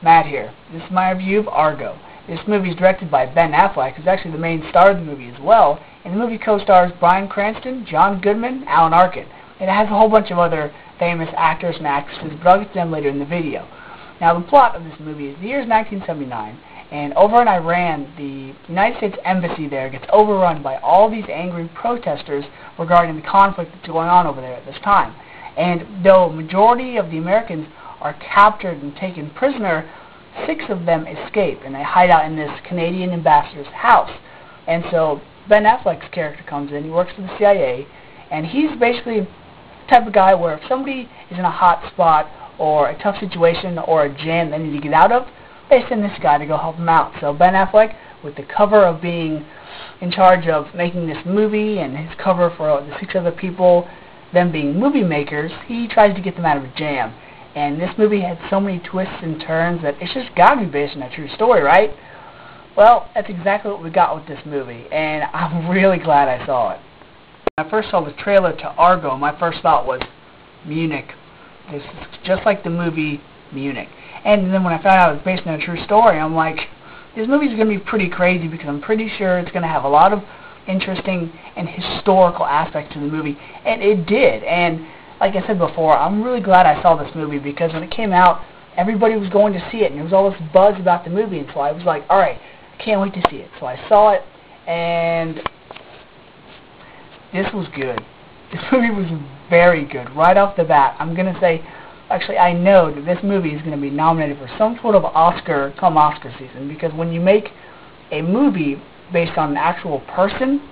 Matt here. This is my review of Argo. This movie is directed by Ben Affleck, who's actually the main star of the movie as well, and the movie co-stars Bryan Cranston, John Goodman, Alan Arkin. It has a whole bunch of other famous actors and actresses, but I'll get to them later in the video. Now, the plot of this movie is the year is 1979, and over in Iran, the United States Embassy there gets overrun by all these angry protesters regarding the conflict that's going on over there at this time. And though a majority of the Americans are captured and taken prisoner, 6 of them escape, and they hide out in this Canadian ambassador's house. And so Ben Affleck's character comes in. He works for the CIA, and he's basically the type of guy where if somebody is in a hot spot or a tough situation or a jam they need to get out of, they send this guy to go help them out. So Ben Affleck, with the cover of being in charge of making this movie and his cover for the 6 other people, them being movie makers, he tries to get them out of a jam. And this movie had so many twists and turns that it's just got to be based on a true story, right? Well, that's exactly what we got with this movie, and I'm really glad I saw it. When I first saw the trailer to Argo, my first thought was, Munich. This is just like the movie Munich. And then when I found out it was based on a true story, I'm like, this movie's going to be pretty crazy because I'm pretty sure it's going to have a lot of interesting and historical aspects to the movie. And it did. And like I said before, I'm really glad I saw this movie because when it came out, everybody was going to see it, and there was all this buzz about the movie, and so I was like, alright, I can't wait to see it. So I saw it, and this was good. This movie was very good. Right off the bat, I'm going to say, actually, I know that this movie is going to be nominated for some sort of Oscar come Oscar season, because when you make a movie based on an actual person,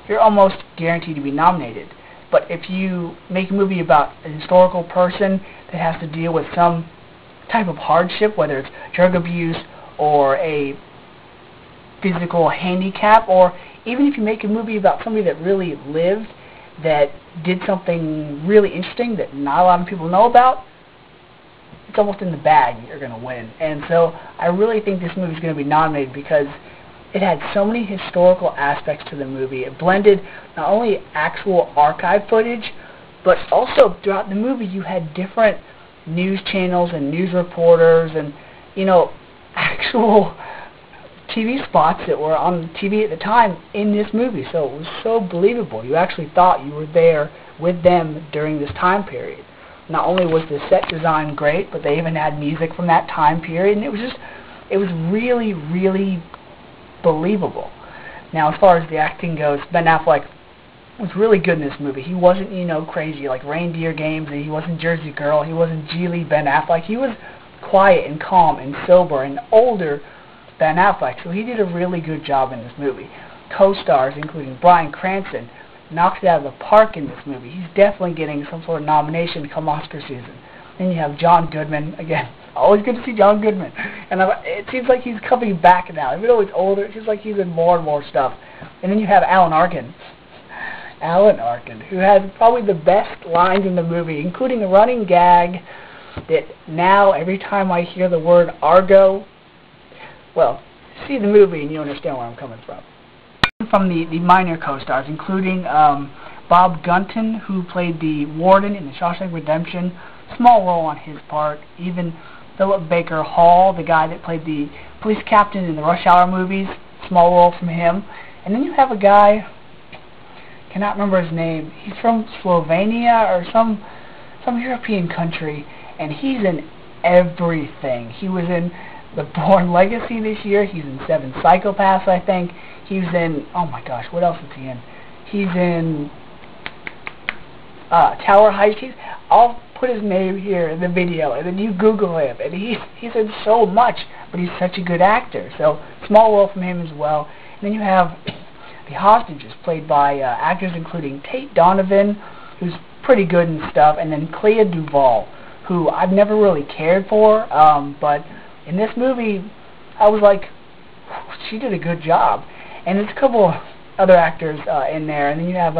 you're almost guaranteed to be nominated. But if you make a movie about a historical person that has to deal with some type of hardship, whether it's drug abuse or a physical handicap, or even if you make a movie about somebody that really lived, that did something really interesting that not a lot of people know about, it's almost in the bag that you're going to win. And so I really think this movie is going to be nominated because it had so many historical aspects to the movie. It blended not only actual archive footage, but also throughout the movie you had different news channels and news reporters and, you know, actual TV spots that were on TV at the time in this movie. So it was so believable. You actually thought you were there with them during this time period. Not only was the set design great, but they even had music from that time period, and it was really, really believable. Now, as far as the acting goes, Ben Affleck was really good in this movie. He wasn't, you know, crazy like Reindeer Games, and he wasn't Jersey Girl, he wasn't Geely Ben Affleck. He was quiet and calm and sober and older Ben Affleck, so he did a really good job in this movie. Co-stars, including Bryan Cranston, knocked it out of the park in this movie. He's definitely getting some sort of nomination come Oscar season. Then you have John Goodman. Again, always good to see John Goodman. And it seems like he's coming back now. Even though he's older, it seems like he's in more and more stuff. And then you have Alan Arkin. Alan Arkin, who has probably the best lines in the movie, including a running gag that now every time I hear the word Argo, well, see the movie and you understand where I'm coming from. From the minor co-stars, including Bob Gunton, who played the warden in the Shawshank Redemption, small role on his part. Even Philip Baker Hall, the guy that played the police captain in the Rush Hour movies, small role from him. And then you have a guy, cannot remember his name, he's from Slovenia or some European country, and he's in everything. He was in The Bourne Legacy this year, he's in 7 Psychopaths, I think. He was in, oh my gosh, what else is he in? He's in Tower Heist. I'll put his name here in the video, and then you Google him. And he's in so much, but he's such a good actor. So, small role from him as well. And then you have the hostages, played by actors including Tate Donovan, who's pretty good and stuff, and then Clea Duvall, who I've never really cared for, but in this movie, I was like, she did a good job. And there's a couple other actors in there. And then you have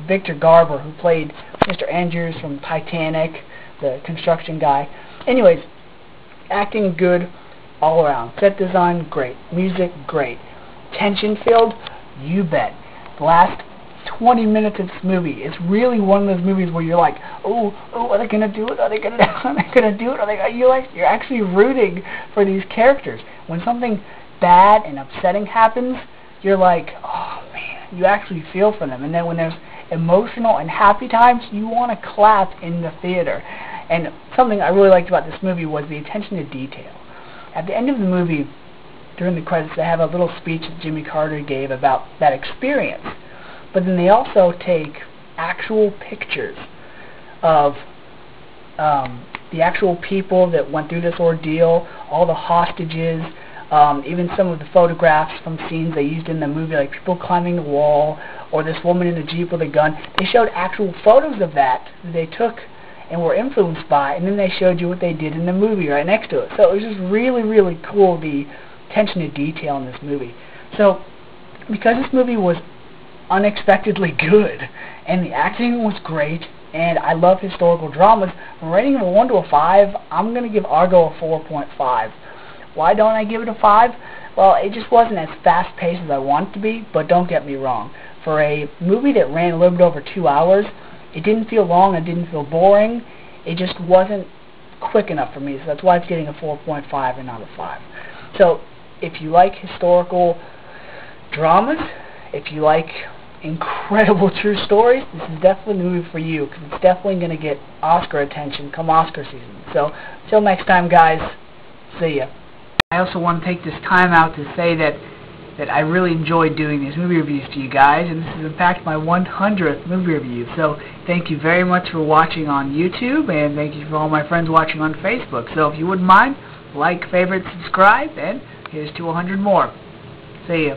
Victor Garber, who played Mr. Andrews from Titanic, the construction guy. Anyways, acting good all around. Set design, great. Music, great. Tension-filled, you bet. The last 20 minutes of this movie. It's really one of those movies where you're like, oh, are they gonna do it? Are they gonna do it? You're actually rooting for these characters. When something bad and upsetting happens, you're like, oh man, you actually feel for them. And then when there's emotional and happy times, you want to clap in the theater. And something I really liked about this movie was the attention to detail. At the end of the movie, during the credits, they have a little speech that Jimmy Carter gave about that experience. But then they also take actual pictures of the actual people that went through this ordeal, all the hostages, even some of the photographs from scenes they used in the movie, like people climbing the wall, or this woman in a Jeep with a gun. They showed actual photos of that they took and were influenced by, and then they showed you what they did in the movie right next to it. So it was just really, really cool, the attention to detail in this movie. So, because this movie was unexpectedly good, and the acting was great, and I love historical dramas, I'm rating of a 1 to a 5, I'm going to give Argo a 4.5. Why don't I give it a 5? Well, it just wasn't as fast-paced as I want it to be, but don't get me wrong. For a movie that ran a little bit over 2 hours, it didn't feel long, it didn't feel boring, it just wasn't quick enough for me, so that's why it's getting a 4.5 and not a 5. So, if you like historical dramas, if you like incredible true stories, this is definitely a movie for you, because it's definitely going to get Oscar attention come Oscar season. So, until next time, guys, see ya. I also want to take this time out to say that I really enjoyed doing these movie reviews to you guys, and this is in fact my 100th movie review. So thank you very much for watching on YouTube, and thank you for all my friends watching on Facebook. So if you wouldn't mind, like, favorite, subscribe, and here's to 100 more. See ya.